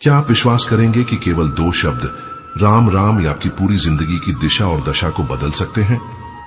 क्या आप विश्वास करेंगे कि केवल 2 शब्द राम राम ही आपकी पूरी जिंदगी की दिशा और दशा को बदल सकते हैं?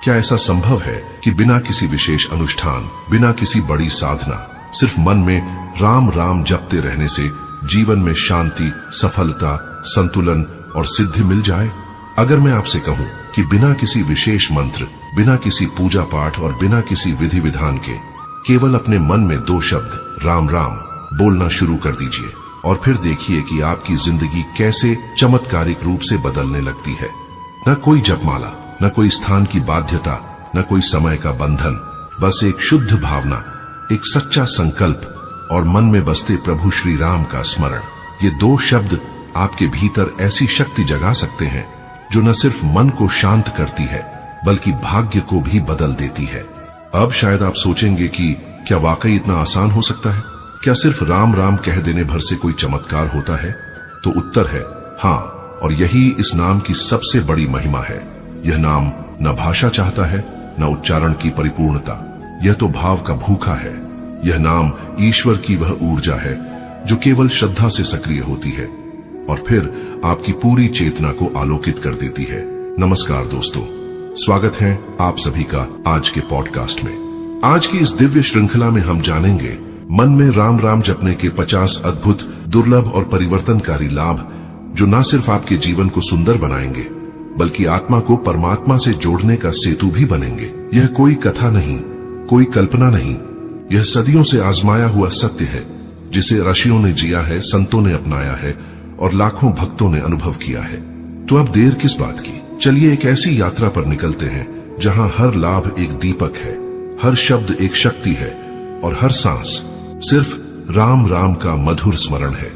क्या ऐसा संभव है कि बिना किसी विशेष अनुष्ठान, बिना किसी बड़ी साधना, सिर्फ मन में राम राम जपते रहने से जीवन में शांति, सफलता, संतुलन और सिद्धि मिल जाए? अगर मैं आपसे कहूं कि बिना किसी विशेष मंत्र, बिना किसी पूजा पाठ और बिना किसी विधि विधान के केवल अपने मन में 2 शब्द राम राम बोलना शुरू कर दीजिए और फिर देखिए कि आपकी जिंदगी कैसे चमत्कारिक रूप से बदलने लगती है। न कोई जपमाला, न कोई स्थान की बाध्यता, न कोई समय का बंधन, बस एक शुद्ध भावना, एक सच्चा संकल्प और मन में बसते प्रभु श्री राम का स्मरण। ये 2 शब्द आपके भीतर ऐसी शक्ति जगा सकते हैं जो न सिर्फ मन को शांत करती है बल्कि भाग्य को भी बदल देती है। अब शायद आप सोचेंगे कि क्या वाकई इतना आसान हो सकता है? क्या सिर्फ राम राम कह देने भर से कोई चमत्कार होता है? तो उत्तर है हाँ, और यही इस नाम की सबसे बड़ी महिमा है। यह नाम न भाषा चाहता है, न उच्चारण की परिपूर्णता, यह तो भाव का भूखा है। यह नाम ईश्वर की वह ऊर्जा है जो केवल श्रद्धा से सक्रिय होती है और फिर आपकी पूरी चेतना को आलोकित कर देती है। नमस्कार दोस्तों, स्वागत है आप सभी का आज के पॉडकास्ट में। आज की इस दिव्य श्रृंखला में हम जानेंगे मन में राम राम जपने के 50 अद्भुत, दुर्लभ और परिवर्तनकारी लाभ जो न सिर्फ आपके जीवन को सुंदर बनाएंगे बल्कि आत्मा को परमात्मा से जोड़ने का सेतु भी बनेंगे। यह कोई कथा नहीं, कोई कल्पना नहीं, यह सदियों से आजमाया हुआ सत्य है जिसे ऋषियों ने जिया है, संतों ने अपनाया है और लाखों भक्तों ने अनुभव किया है। तो अब देर किस बात की, चलिए एक ऐसी यात्रा पर निकलते हैं जहां हर लाभ एक दीपक है, हर शब्द एक शक्ति है और हर सांस सिर्फ राम राम का मधुर स्मरण है।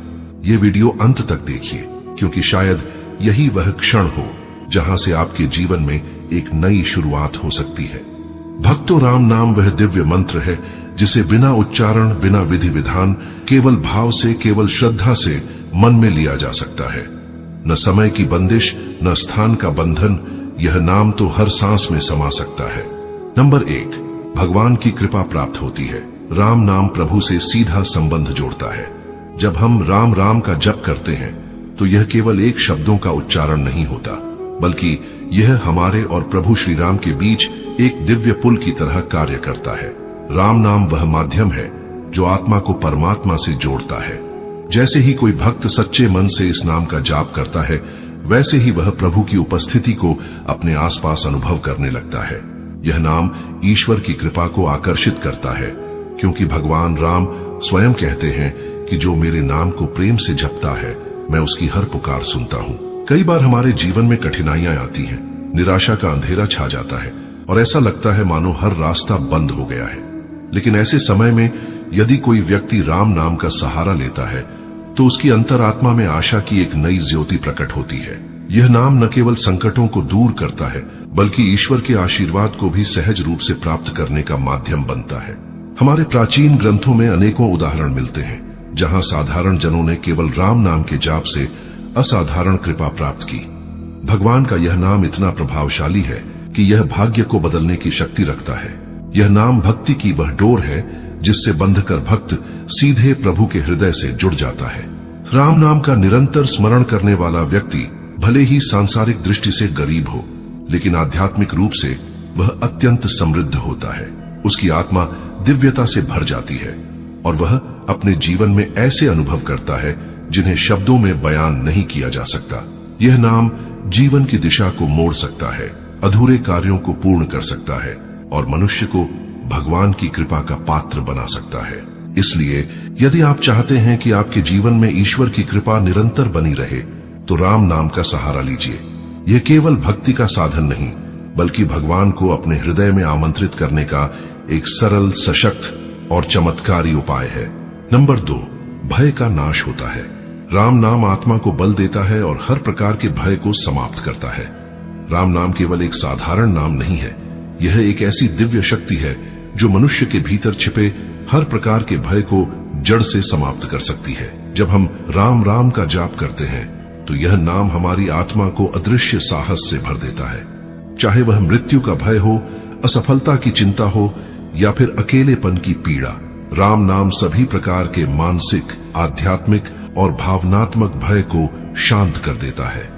ये वीडियो अंत तक देखिए क्योंकि शायद यही वह क्षण हो जहां से आपके जीवन में एक नई शुरुआत हो सकती है। भक्तों, राम नाम वह दिव्य मंत्र है जिसे बिना उच्चारण, बिना विधि विधान, केवल भाव से, केवल श्रद्धा से मन में लिया जा सकता है। न समय की बंदिश, न स्थान का बंधन, यह नाम तो हर सांस में समा सकता है। नंबर 1, भगवान की कृपा प्राप्त होती है। राम नाम प्रभु से सीधा संबंध जोड़ता है। जब हम राम राम का जप करते हैं तो यह केवल एक शब्दों का उच्चारण नहीं होता बल्कि यह हमारे और प्रभु श्री राम के बीच एक दिव्य पुल की तरह कार्य करता है। राम नाम वह माध्यम है जो आत्मा को परमात्मा से जोड़ता है। जैसे ही कोई भक्त सच्चे मन से इस नाम का जाप करता है वैसे ही वह प्रभु की उपस्थिति को अपने आसपास अनुभव करने लगता है। यह नाम ईश्वर की कृपा को आकर्षित करता है क्योंकि भगवान राम स्वयं कहते हैं कि जो मेरे नाम को प्रेम से जपता है मैं उसकी हर पुकार सुनता हूँ। कई बार हमारे जीवन में कठिनाइयां आती हैं, निराशा का अंधेरा छा जाता है और ऐसा लगता है मानो हर रास्ता बंद हो गया है। लेकिन ऐसे समय में यदि कोई व्यक्ति राम नाम का सहारा लेता है तो उसकी अंतरात्मा में आशा की एक नई ज्योति प्रकट होती है। यह नाम न केवल संकटों को दूर करता है बल्कि ईश्वर के आशीर्वाद को भी सहज रूप से प्राप्त करने का माध्यम बनता है। हमारे प्राचीन ग्रंथों में अनेकों उदाहरण मिलते हैं जहां साधारण जनों ने केवल राम नाम के जाप से असाधारण कृपा प्राप्त की। भगवान का यह नाम इतना प्रभावशाली है कि यह भाग्य को बदलने की शक्ति रखता है। यह नाम भक्ति की वह डोर है जिससे बंधकर भक्त सीधे प्रभु के हृदय से जुड़ जाता है। राम नाम का निरंतर स्मरण करने वाला व्यक्ति भले ही सांसारिक दृष्टि से गरीब हो लेकिन आध्यात्मिक रूप से वह अत्यंत समृद्ध होता है। उसकी आत्मा दिव्यता से भर जाती है और वह अपने जीवन में ऐसे अनुभव करता है जिन्हें शब्दों में बयान नहीं किया जा सकता। यह नाम जीवन की दिशा को मोड़ सकता है, अधूरे कार्यों को पूर्ण कर सकता है और मनुष्य को भगवान की कृपा का पात्र बना सकता है। इसलिए यदि आप चाहते हैं कि आपके जीवन में ईश्वर की कृपा निरंतर बनी रहे तो राम नाम का सहारा लीजिए। यह केवल भक्ति का साधन नहीं बल्कि भगवान को अपने हृदय में आमंत्रित करने का एक सरल, सशक्त और चमत्कारी उपाय है। नंबर 2, भय का नाश होता है। राम नाम आत्मा को बल देता है और हर प्रकार के भय को समाप्त करता है। राम नाम केवल एक साधारण नाम नहीं है, यह एक ऐसी दिव्य शक्ति है जो मनुष्य के भीतर छिपे हर प्रकार के भय को जड़ से समाप्त कर सकती है। जब हम राम राम का जाप करते हैं तो यह नाम हमारी आत्मा को अदृश्य साहस से भर देता है। चाहे वह मृत्यु का भय हो, असफलता की चिंता हो या फिर अकेलेपन की पीड़ा, राम नाम सभी प्रकार के मानसिक, आध्यात्मिक और भावनात्मक भय को शांत कर देता है।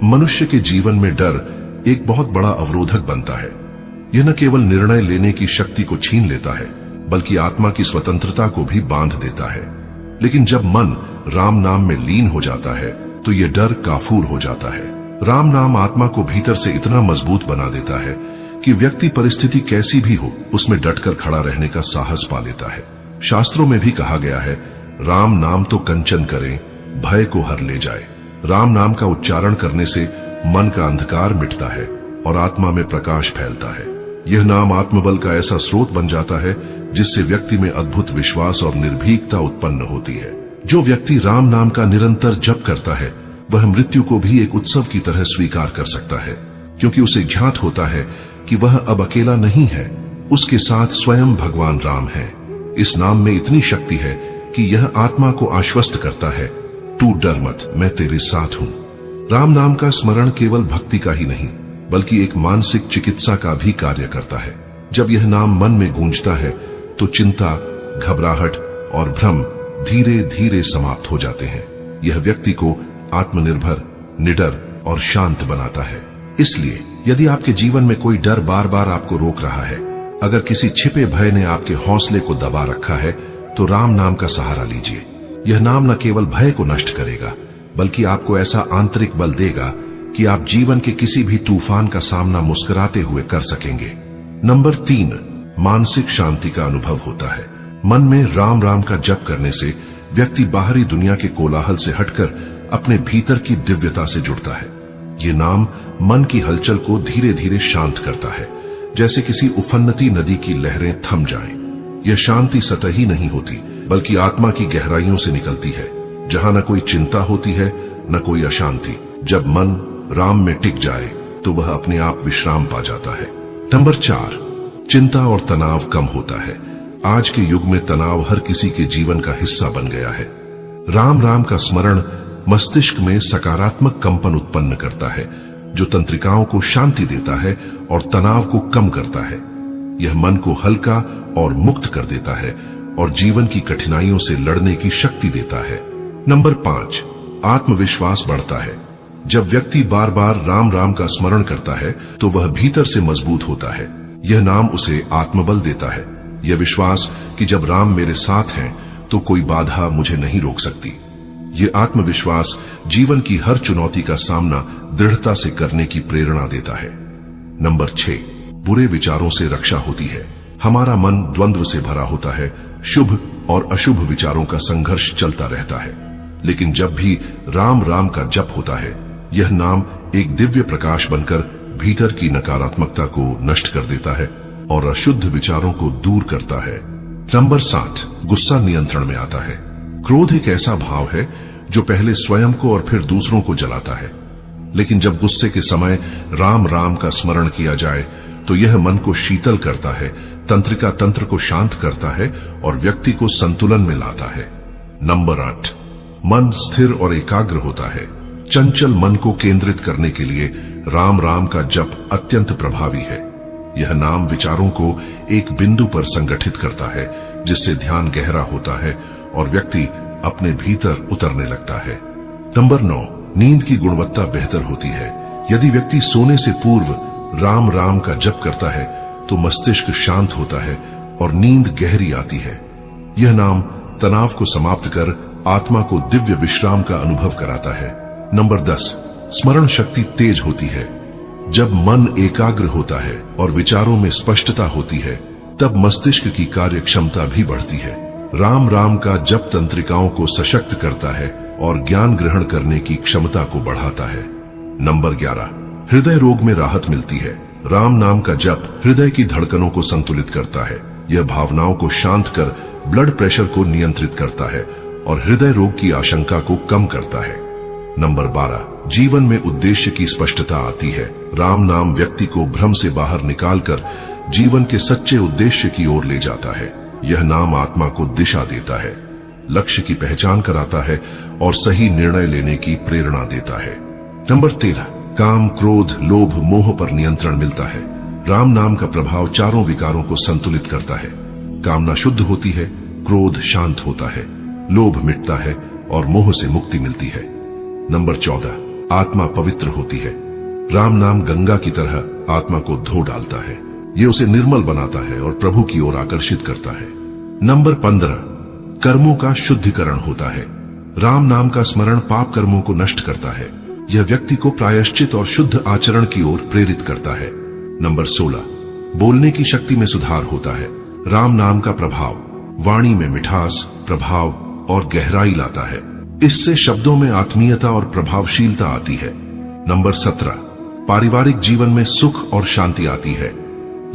मनुष्य के जीवन में डर एक बहुत बड़ा अवरोधक बनता है। यह न केवल निर्णय लेने की शक्ति को छीन लेता है, बल्कि आत्मा की स्वतंत्रता को भी बांध देता है। लेकिन जब मन राम नाम में लीन हो जाता है तो यह डर काफूर हो जाता है। राम नाम आत्मा को भीतर से इतना मजबूत बना देता है कि व्यक्ति परिस्थिति कैसी भी हो उसमें डटकर खड़ा रहने का साहस पा लेता है। शास्त्रों में भी कहा गया है, राम नाम तो कंचन करें, भय को हर ले जाए। राम नाम का उच्चारण करने से मन का अंधकार मिटता है और आत्मा में प्रकाश फैलता है। यह नाम आत्मबल का ऐसा स्रोत बन जाता है जिससे व्यक्ति में अद्भुत विश्वास और निर्भीकता उत्पन्न होती है। जो व्यक्ति राम नाम का निरंतर जप करता है वह मृत्यु को भी एक उत्सव की तरह स्वीकार कर सकता है, क्योंकि उसे ज्ञात होता है कि वह अब अकेला नहीं है, उसके साथ स्वयं भगवान राम है। इस नाम में इतनी शक्ति है कि यह आत्मा को आश्वस्त करता है, तू डर मत, मैं तेरे साथ हूं। राम नाम का स्मरण केवल भक्ति का ही नहीं बल्कि एक मानसिक चिकित्सा का भी कार्य करता है। जब यह नाम मन में गूंजता है तो चिंता, घबराहट और भ्रम धीरे धीरे समाप्त हो जाते हैं। यह व्यक्ति को आत्मनिर्भर, निडर और शांत बनाता है। इसलिए यदि आपके जीवन में कोई डर बार बार आपको रोक रहा है, अगर किसी छिपे भय ने आपके हौसले को दबा रखा है, तो राम नाम का सहारा लीजिए। यह नाम न केवल भय को नष्ट करेगा बल्कि आपको ऐसा आंतरिक बल देगा कि आप जीवन के किसी भी तूफान का सामना मुस्कुराते हुए कर सकेंगे। नंबर 3, मानसिक शांति का अनुभव होता है। मन में राम राम का जप करने से व्यक्ति बाहरी दुनिया के कोलाहल से हटकर अपने भीतर की दिव्यता से जुड़ता है। ये नाम मन की हलचल को धीरे धीरे शांत करता है, जैसे किसी उफन्नती नदी की लहरें थम जाएं। यह शांति सतही नहीं होती बल्कि आत्मा की गहराइयों से निकलती है, जहां न कोई चिंता होती है न कोई अशांति। जब मन राम में टिक जाए तो वह अपने आप विश्राम पा जाता है। नंबर 4, चिंता और तनाव कम होता है। आज के युग में तनाव हर किसी के जीवन का हिस्सा बन गया है। राम राम का स्मरण मस्तिष्क में सकारात्मक कंपन उत्पन्न करता है, जो तंत्रिकाओं को शांति देता है और तनाव को कम करता है। यह मन को हल्का और मुक्त कर देता है और जीवन की कठिनाइयों से लड़ने की शक्ति देता है। नंबर 5, आत्मविश्वास बढ़ता है। जब व्यक्ति बार बार राम राम का स्मरण करता है तो वह भीतर से मजबूत होता है। यह नाम उसे आत्मबल देता है, यह विश्वास कि जब राम मेरे साथ हैं तो कोई बाधा मुझे नहीं रोक सकती। यह आत्मविश्वास जीवन की हर चुनौती का सामना दृढ़ता से करने की प्रेरणा देता है। नंबर 6, बुरे विचारों से रक्षा होती है। हमारा मन द्वंद्व से भरा होता है, शुभ और अशुभ विचारों का संघर्ष चलता रहता है। लेकिन जब भी राम राम का जप होता है, यह नाम एक दिव्य प्रकाश बनकर भीतर की नकारात्मकता को नष्ट कर देता है और अशुद्ध विचारों को दूर करता है। नंबर 7, गुस्सा नियंत्रण में आता है। क्रोध एक ऐसा भाव है जो पहले स्वयं को और फिर दूसरों को जलाता है, लेकिन जब गुस्से के समय राम राम का स्मरण किया जाए तो यह मन को शीतल करता है, तंत्रिका तंत्र को शांत करता है और व्यक्ति को संतुलन में लाता है। नंबर 8, मन स्थिर और एकाग्र होता है। चंचल मन को केंद्रित करने के लिए राम राम का जप अत्यंत प्रभावी है। यह नाम विचारों को एक बिंदु पर संगठित करता है, जिससे ध्यान गहरा होता है और व्यक्ति अपने भीतर उतरने लगता है। नंबर 9, नींद की गुणवत्ता बेहतर होती है। यदि व्यक्ति सोने से पूर्व राम राम का जप करता है तो मस्तिष्क शांत होता है और नींद गहरी आती है। यह नाम तनाव को समाप्त कर आत्मा को दिव्य विश्राम का अनुभव कराता है। नंबर 10, स्मरण शक्ति तेज होती है। जब मन एकाग्र होता है और विचारों में स्पष्टता होती है, तब मस्तिष्क की कार्य क्षमता भी बढ़ती है। राम राम का जप तंत्रिकाओं को सशक्त करता है और ज्ञान ग्रहण करने की क्षमता को बढ़ाता है। नंबर 11, हृदय रोग में राहत मिलती है। राम नाम का जप हृदय की धड़कनों को संतुलित करता है। यह भावनाओं को शांत कर ब्लड प्रेशर को नियंत्रित करता है और हृदय रोग की आशंका को कम करता है। नंबर 12, जीवन में उद्देश्य की स्पष्टता आती है। राम नाम व्यक्ति को भ्रम से बाहर निकालकर जीवन के सच्चे उद्देश्य की ओर ले जाता है। यह नाम आत्मा को दिशा देता है, लक्ष्य की पहचान कराता है और सही निर्णय लेने की प्रेरणा देता है। नंबर 13, काम, क्रोध, लोभ, मोह पर नियंत्रण मिलता है। राम नाम का प्रभाव चारों विकारों को संतुलित करता है। कामना शुद्ध होती है, क्रोध शांत होता है, लोभ मिटता है और मोह से मुक्ति मिलती है। नंबर 14, आत्मा पवित्र होती है। राम नाम गंगा की तरह आत्मा को धो डालता है। ये उसे निर्मल बनाता है और प्रभु की ओर आकर्षित करता है। नंबर 15, कर्मों का शुद्धिकरण होता है। राम नाम का स्मरण पाप कर्मों को नष्ट करता है। यह व्यक्ति को प्रायश्चित और शुद्ध आचरण की ओर प्रेरित करता है। नंबर 16, बोलने की शक्ति में सुधार होता है। राम नाम का प्रभाव वाणी में मिठास, प्रभाव और गहराई लाता है। इससे शब्दों में आत्मीयता और प्रभावशीलता आती है। नंबर 17, पारिवारिक जीवन में सुख और शांति आती है।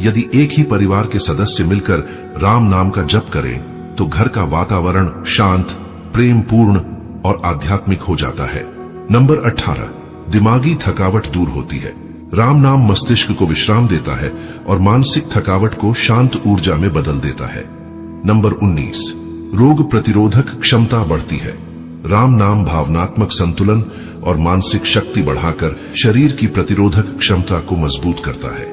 यदि एक ही परिवार के सदस्य मिलकर राम नाम का जप करें तो घर का वातावरण शांत, प्रेम पूर्ण और आध्यात्मिक हो जाता है। नंबर 18, दिमागी थकावट दूर होती है। राम नाम मस्तिष्क को विश्राम देता है और मानसिक थकावट को शांत ऊर्जा में बदल देता है। नंबर 19, रोग प्रतिरोधक क्षमता बढ़ती है। राम नाम भावनात्मक संतुलन और मानसिक शक्ति बढ़ाकर शरीर की प्रतिरोधक क्षमता को मजबूत करता है।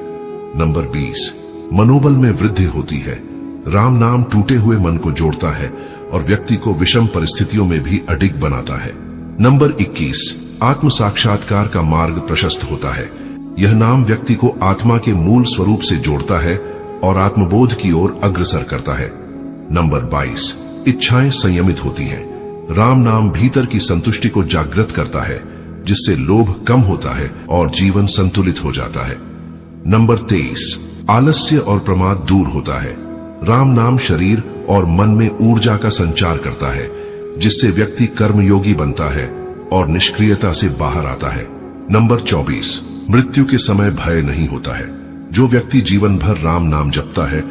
नंबर 20, मनोबल में वृद्धि होती है। राम नाम टूटे हुए मन को जोड़ता है और व्यक्ति को विषम परिस्थितियों में भी अडिग बनाता है। नंबर 21, आत्म साक्षात्कार का मार्ग प्रशस्त होता है। यह नाम व्यक्ति को आत्मा के मूल स्वरूप से जोड़ता है और आत्मबोध की ओर अग्रसर करता है। नंबर 22, इच्छाएं संयमित होती हैं। राम नाम भीतर की संतुष्टि को जागृत करता है, जिससे लोभ कम होता है और जीवन संतुलित हो जाता है। नंबर 23, आलस्य और प्रमाद दूर होता है। राम नाम शरीर और मन में ऊर्जा का संचार करता है, जिससे व्यक्ति कर्मयोगी बनता है और निष्क्रियता से बाहर आता है। नंबर 24, मृत्यु के समय भय नहीं होता है। जो व्यक्ति जीवन भर राम नाम जपता है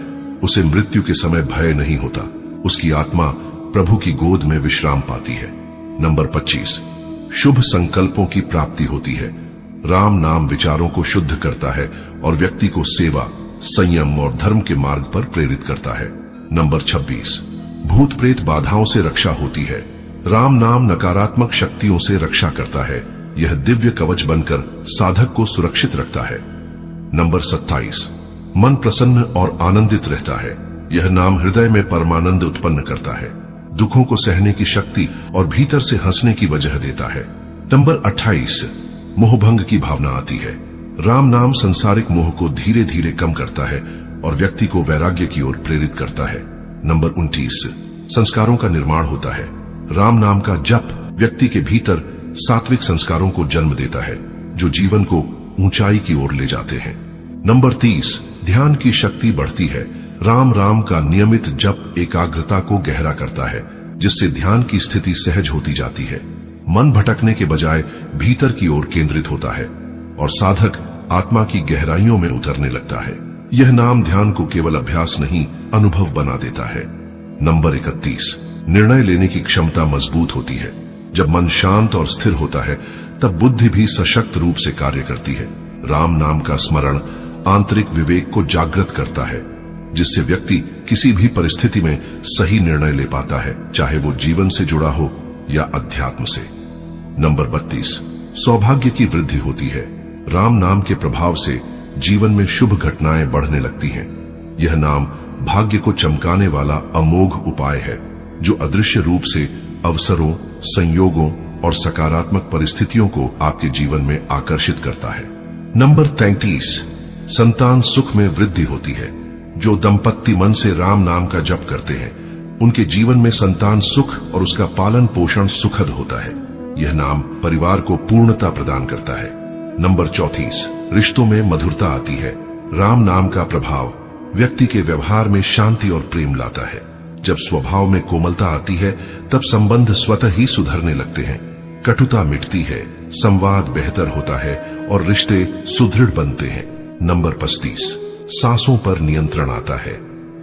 उसे मृत्यु के समय भय नहीं होता। उसकी आत्मा प्रभु की गोद में विश्राम पाती है। नंबर 25, शुभ संकल्पों की प्राप्ति होती है। राम नाम विचारों को शुद्ध करता है और व्यक्ति को सेवा, संयम और धर्म के मार्ग पर प्रेरित करता है। नंबर 26, भूत प्रेत बाधाओं से रक्षा होती है। राम नाम नकारात्मक शक्तियों से रक्षा करता है। यह दिव्य कवच बनकर साधक को सुरक्षित रखता है। नंबर 27, मन प्रसन्न और आनंदित रहता है। यह नाम हृदय में परमानंद उत्पन्न करता है, दुखों को सहने की शक्ति और भीतर से हंसने की वजह देता है। नंबर 28, मोहभंग की भावना आती है। राम नाम संसारिक मोह को धीरे धीरे कम करता है और व्यक्ति को वैराग्य की ओर प्रेरित करता है। नंबर 29, संस्कारों का निर्माण होता है। राम नाम का जप व्यक्ति के भीतर सात्विक संस्कारों को जन्म देता है, जो जीवन को ऊंचाई की ओर ले जाते हैं। नंबर 30, ध्यान की शक्ति बढ़ती है। राम का नियमित जप एकाग्रता को गहरा करता है, जिससे ध्यान की स्थिति सहज होती जाती है। मन भटकने के बजाय भीतर की ओर केंद्रित होता है और साधक आत्मा की गहराइयों में उतरने लगता है। यह नाम ध्यान को केवल अभ्यास नहीं, अनुभव बना देता है। नंबर 31, निर्णय लेने की क्षमता मजबूत होती है। जब मन शांत और स्थिर होता है तब बुद्धि भी सशक्त रूप से कार्य करती है। राम नाम का स्मरण आंतरिक विवेक को जागृत करता है, जिससे व्यक्ति किसी भी परिस्थिति में सही निर्णय ले पाता है, चाहे वो जीवन से जुड़ा हो या अध्यात्म से। नंबर 32, सौभाग्य की वृद्धि होती है। राम नाम के प्रभाव से जीवन में शुभ घटनाएं बढ़ने लगती हैं। यह नाम भाग्य को चमकाने वाला अमोघ उपाय है, जो अदृश्य रूप से अवसरों, संयोगों और सकारात्मक परिस्थितियों को आपके जीवन में आकर्षित करता है। नंबर 33, संतान सुख में वृद्धि होती है। जो दंपत्ति मन से राम नाम का जप करते हैं, उनके जीवन में संतान सुख और उसका पालन पोषण सुखद होता है। यह नाम परिवार को पूर्णता प्रदान करता है। नंबर 34, रिश्तों में मधुरता आती है। राम नाम का प्रभाव व्यक्ति के व्यवहार में शांति और प्रेम लाता है। जब स्वभाव में कोमलता आती है तब संबंध स्वतः ही सुधरने लगते हैं। कटुता मिटती है, संवाद बेहतर होता है और रिश्ते सुदृढ़ बनते हैं। नंबर 35, सांसों पर नियंत्रण आता है।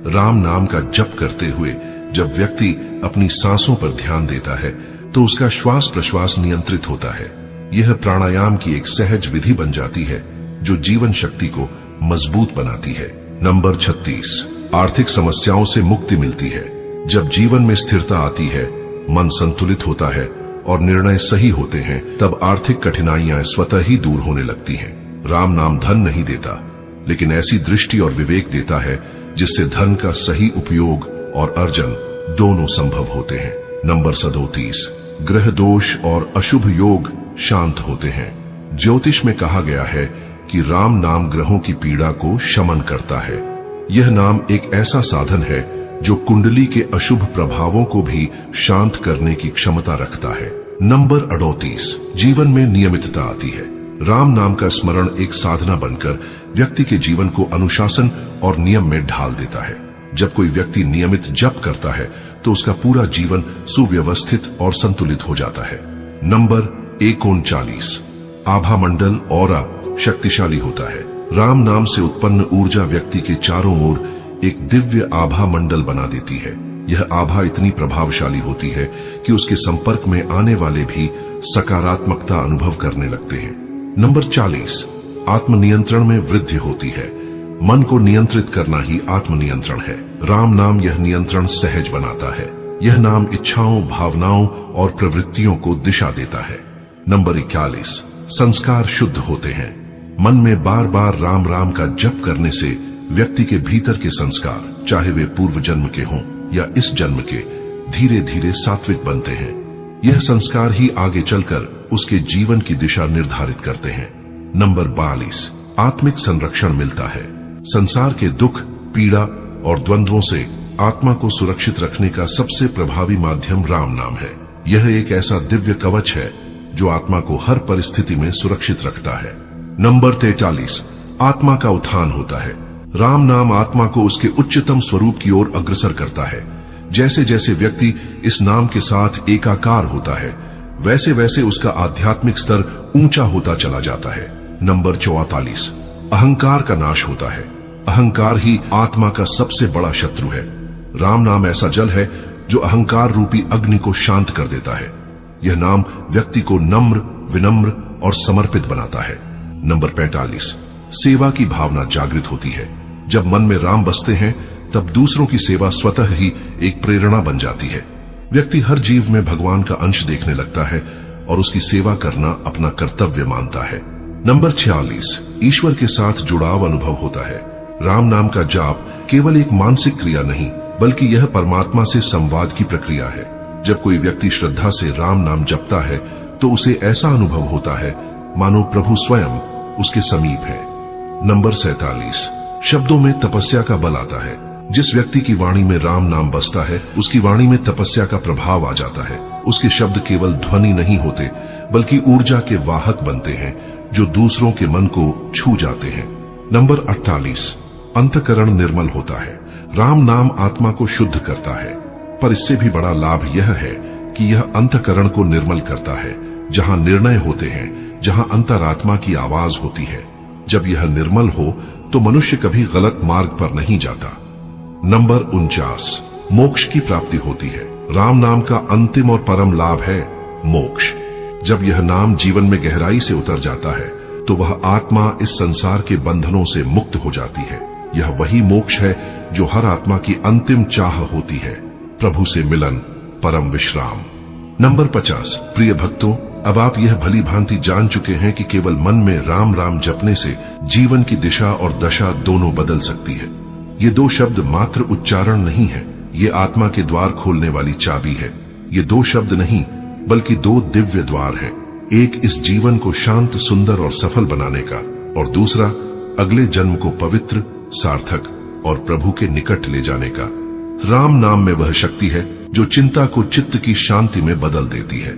राम नाम का जप करते हुए जब व्यक्ति अपनी सांसों पर ध्यान देता है तो उसका श्वास प्रश्वास नियंत्रित होता है। यह प्राणायाम की एक सहज विधि बन जाती है, जो जीवन शक्ति को मजबूत बनाती है। नंबर 36, आर्थिक समस्याओं से मुक्ति मिलती है। जब जीवन में स्थिरता आती है, मन संतुलित होता है और निर्णय सही होते हैं, तब आर्थिक कठिनाइयां स्वतः ही दूर होने लगती हैं। राम नाम धन नहीं देता, लेकिन ऐसी दृष्टि और विवेक देता है जिससे धन का सही उपयोग और अर्जन दोनों संभव होते हैं। नंबर 37, ग्रह दोष और अशुभ योग शांत होते हैं। ज्योतिष में कहा गया है कि राम नाम ग्रहों की पीड़ा को शमन करता है। यह नाम एक ऐसा साधन है जो कुंडली के अशुभ प्रभावों को भी शांत करने की क्षमता रखता है। नंबर 38, जीवन में नियमितता आती है। राम नाम का स्मरण एक साधना बनकर व्यक्ति के जीवन को अनुशासन और नियम में ढाल देता है। जब कोई व्यक्ति नियमित जप करता है तो उसका पूरा जीवन सुव्यवस्थित और संतुलित हो जाता है। नंबर 39, आभा मंडल ऑरा शक्तिशाली होता है। राम नाम से उत्पन्न ऊर्जा व्यक्ति के चारों ओर एक दिव्य आभा मंडल बना देती है। यह आभा इतनी प्रभावशाली होती है कि उसके संपर्क में आने वाले भी सकारात्मकता अनुभव करने लगते हैं। नंबर 40, आत्मनियंत्रण में वृद्धि होती है। मन को नियंत्रित करना ही आत्मनियंत्रण है। राम नाम यह नियंत्रण सहज बनाता है। यह नाम इच्छाओं, भावनाओं और प्रवृत्तियों को दिशा देता है। नंबर 41, संस्कार शुद्ध होते हैं। मन में बार बार राम राम का जप करने से व्यक्ति के भीतर के संस्कार, चाहे वे पूर्व जन्म के हों या इस जन्म के, धीरे धीरे सात्विक बनते हैं। यह संस्कार ही आगे चलकर उसके जीवन की दिशा निर्धारित करते हैं। नंबर 42, आत्मिक संरक्षण मिलता है। संसार के दुख, पीड़ा और द्वंद्वों से आत्मा को सुरक्षित रखने का सबसे प्रभावी माध्यम राम नाम है। यह एक ऐसा दिव्य कवच है जो आत्मा को हर परिस्थिति में सुरक्षित रखता है। नंबर 43, आत्मा का उत्थान होता है। राम नाम आत्मा को उसके उच्चतम स्वरूप की ओर अग्रसर करता है। जैसे जैसे व्यक्ति इस नाम के साथ एकाकार होता है, वैसे वैसे उसका आध्यात्मिक स्तर ऊंचा होता चला जाता है। नंबर 44, अहंकार का नाश होता है। अहंकार ही आत्मा का सबसे बड़ा शत्रु है। राम नाम ऐसा जल है जो अहंकार रूपी अग्नि को शांत कर देता है। यह नाम व्यक्ति को नम्र, विनम्र और समर्पित बनाता है। नंबर 45, सेवा की भावना जागृत होती है। जब मन में राम बसते हैं तब दूसरों की सेवा स्वतः ही एक प्रेरणा बन जाती है। व्यक्ति हर जीव में भगवान का अंश देखने लगता है और उसकी सेवा करना अपना कर्तव्य मानता है। नंबर 46, ईश्वर के साथ जुड़ाव अनुभव होता है। राम नाम का जाप केवल एक मानसिक क्रिया नहीं, बल्कि यह परमात्मा से संवाद की प्रक्रिया है। जब कोई व्यक्ति श्रद्धा से राम नाम जपता है तो उसे ऐसा अनुभव होता है मानो प्रभु स्वयं उसके समीप है। नंबर 47, शब्दों में तपस्या का बल आता है। जिस व्यक्ति की वाणी में राम नाम बसता है, उसकी वाणी में तपस्या का प्रभाव आ जाता है। उसके शब्द केवल ध्वनि नहीं होते, बल्कि ऊर्जा के वाहक बनते हैं जो दूसरों के मन को छू जाते हैं। नंबर 48, अंतःकरण निर्मल होता है। राम नाम आत्मा को शुद्ध करता है, पर इससे भी बड़ा लाभ यह है कि यह अंतःकरण को निर्मल करता है। जहां निर्णय होते हैं, जहां अंतरात्मा की आवाज होती है, जब यह निर्मल हो तो मनुष्य कभी गलत मार्ग पर नहीं जाता। नंबर 49, मोक्ष की प्राप्ति होती है। राम नाम का अंतिम और परम लाभ है मोक्ष। जब यह नाम जीवन में गहराई से उतर जाता है तो वह आत्मा इस संसार के बंधनों से मुक्त हो जाती है। यह वही मोक्ष है जो हर आत्मा की अंतिम चाह होती है, प्रभु से मिलन, परम विश्राम। नंबर 50, प्रिय भक्तों, अब आप यह भली भांति जान चुके हैं कि केवल मन में राम राम जपने से जीवन की दिशा और दशा दोनों बदल सकती है। ये दो शब्द मात्र उच्चारण नहीं है, ये आत्मा के द्वार खोलने वाली चाबी है। ये दो शब्द नहीं, बल्कि दो दिव्य द्वार हैं। एक इस जीवन को शांत, सुंदर और सफल बनाने का, और दूसरा अगले जन्म को पवित्र, सार्थक और प्रभु के निकट ले जाने का। राम नाम में वह शक्ति है जो चिंता को चित्त की शांति में बदल देती है,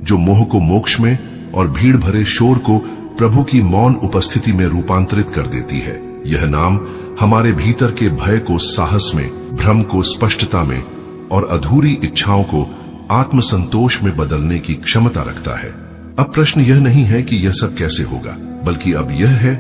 जो मोह को मोक्ष में और भीड़ भरे शोर को प्रभु की मौन उपस्थिति में रूपांतरित कर देती है। यह नाम हमारे भीतर के भय को साहस में, भ्रम को स्पष्टता में और अधूरी इच्छाओं को आत्मसंतोष में बदलने की क्षमता रखता है। अब प्रश्न यह नहीं है कि यह सब कैसे होगा, बल्कि अब यह है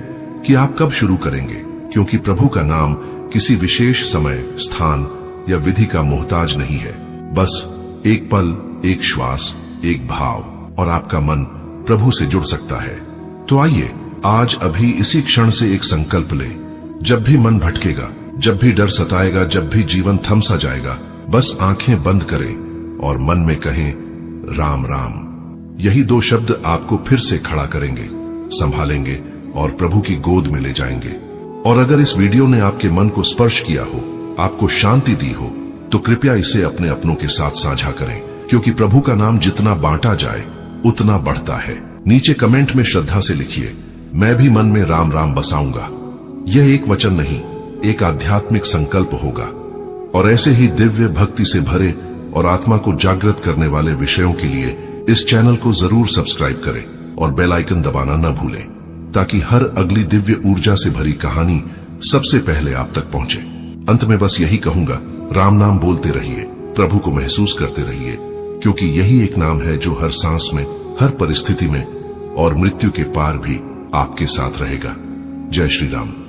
कि आप कब शुरू करेंगे, क्योंकि प्रभु का नाम किसी विशेष समय, स्थान या विधि का मोहताज नहीं है। बस एक पल, एक श्वास, एक भाव और आपका मन प्रभु से जुड़ सकता है। तो आइए आज अभी इसी क्षण से एक संकल्प लें। जब भी मन भटकेगा, जब भी डर सताएगा, जब भी जीवन थम सा जाएगा, बस आंखें बंद करें और मन में कहें राम राम। यही दो शब्द आपको फिर से खड़ा करेंगे, संभालेंगे और प्रभु की गोद में ले जाएंगे। और अगर इस वीडियो ने आपके मन को स्पर्श किया हो, आपको शांति दी हो, तो कृपया इसे अपने अपनों के साथ साझा करें। क्योंकि प्रभु का नाम जितना बांटा जाए उतना बढ़ता है। नीचे कमेंट में श्रद्धा से लिखिए, मैं भी मन में राम राम बसाऊंगा। यह एक वचन नहीं, एक आध्यात्मिक संकल्प होगा। और ऐसे ही दिव्य भक्ति से भरे और आत्मा को जागृत करने वाले विषयों के लिए इस चैनल को जरूर सब्सक्राइब करें और बेल आइकन दबाना न भूलें, ताकि हर अगली दिव्य ऊर्जा से भरी कहानी सबसे पहले आप तक पहुंचे। अंत में बस यही कहूंगा, राम नाम बोलते रहिए, प्रभु को महसूस करते रहिए, क्योंकि यही एक नाम है जो हर सांस में, हर परिस्थिति में और मृत्यु के पार भी आपके साथ रहेगा। जय श्री राम।